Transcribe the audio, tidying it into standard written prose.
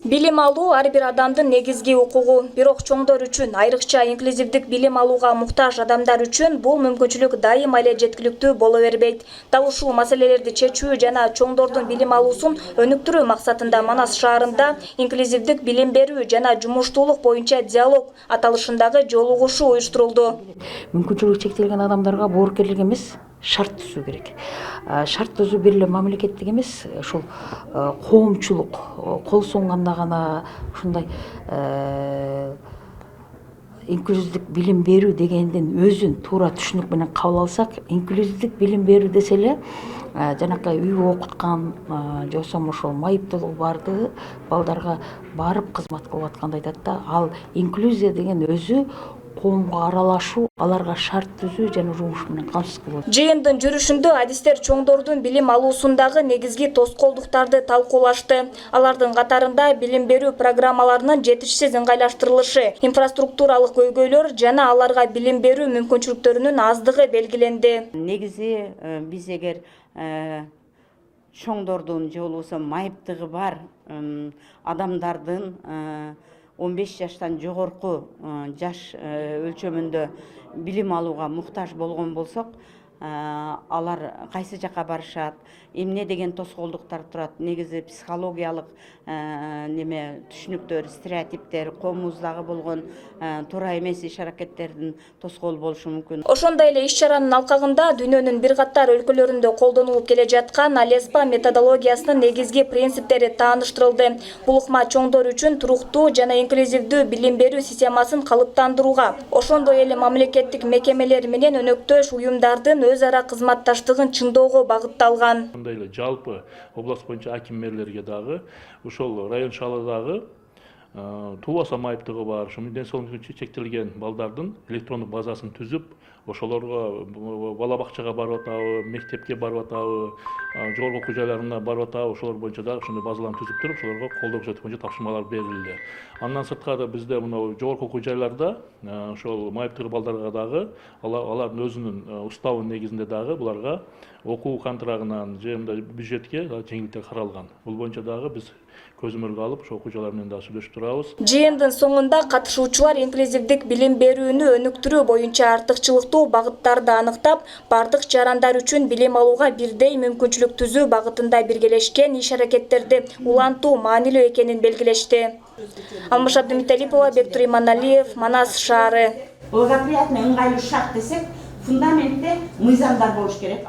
Билим алуу ар бир адамдын негизги укугу. Бирок чоңдор үчүн, айрыкча инклюзивдик билим алууга муктаж адамдар үчүн бул мүмкүнчүлүк дайыма эле жеткиликтүү боло бербейт. Дал ушул маселелерди чечүү жана чоңдордун билим алуусун өнүктүрүү максатында Манас шаарында инклюзивдик билим берүү жана жумуштуулук боюнча диалог аталышындагы жолугушуу уюштурулду. Мүмкүнчүлүгү чектелген адамдарга боорукерлик эмес, шарт түзүү керек. Шарт түзүү бир эле мамлекеттик эмес, ошол коомчулук кол сунганда гана ушундай инклюзивдик билим берүү дегендин өзүн туура түшүнүк менен кабыл алсак, инклюзивдик билим берүү десе эле жанакы үй окуткан же болбосо ошол майыптуулугу бардыгы балдарга барып кызмат кылып атканды айтат да. Ал инклюзия деген өзү коомго аралашуу, аларга шарт түзүү жана жумуш менен камсыз кылат. Жыйындын жүрүшүндө адистер чоңдордун билим алуусундагы негизги тоскоолдуктарды талкуулашты. Алардын катарында билим берүү программаларынын жетишсиз ыңгайлаштырылышы, инфраструктуралык көйгөйлөр жана аларга билим берүү мүмкүнчүлүктөрүнүн аздыгы белгиленди. Негизи биз эгер чоңдордун же болбосо майыптыгы бар адамдардын 15 жаштан жогорку жаш өлчөмүндө билим алууга муктаж болгон болсок, алар кайсы жака барышат, эмне деген тоскоолдуктар турат, негизи психологиялык түшүнүктөр, стереотиптер, коомубуздагы болгон туура эмес иш аракеттердин тоскоол болушу мүмкүн. Ошондой эле иш чаранын алкагында дүйнөнүн бир катар өлкөлөрүндө колдонулуп келе жаткан Алеспа методологиясынын негизги принциптери тааныштырылды. Бул ыкма чоңдор үчүн туруктуу жана инклюзивдүү билим берүү системасын калыптандырууга, ошондой эле мамлекеттик мекемелер менен өнөктөш уюмдардын өз ара кызматташтыгын чыңоого багытталган. Андай эле жалпы область боюнча аким мэрлерге дагы, ошол район шаарындагы тууласа майыптыгы бар, ошо ден соолугу чектелген балдардын электрондук базасын түзүп, ошолорго бала бакчага барып атабы, мектепке барып атабы, жогорку окуу жайларына барып атабы, ошолор боюнча дагы ошондой базаларды түзүп туруп, ошолорго колдоо көрсөтүү боюнча тапшырмалар берилди. Андан сырткары бизде мына жогорку окуу жайларда ошол майыптыгы балдарга дагы алардын өзүнүн уставы негизинде дагы буларга окуу контрагынан же мындай бюджетке жеңилдиктер каралган. Бул боюнча дагы биз көзөмөлгө алып, ошол окуу жайлар менен дагы сүйлөшүп турабыз. Жыйындын соңунда катышуучулар инклюзивдик билим берүүнү өнүктүрүү боюнча артыкчылыктуу багыттарды аныктап, бардык жарандар үчүн билим алууга бирдей мүмкүнчүлүк түзүү багытында биргелешкен иш аракеттерди улантуу маанилүү экенин белгилешти. Алмыш Абдымиталипова, Бектур Иманалиев, Манас шаары. Благоприятный ыңгайлуу шарт десек, фундаментте мыйзамдар болуш керек.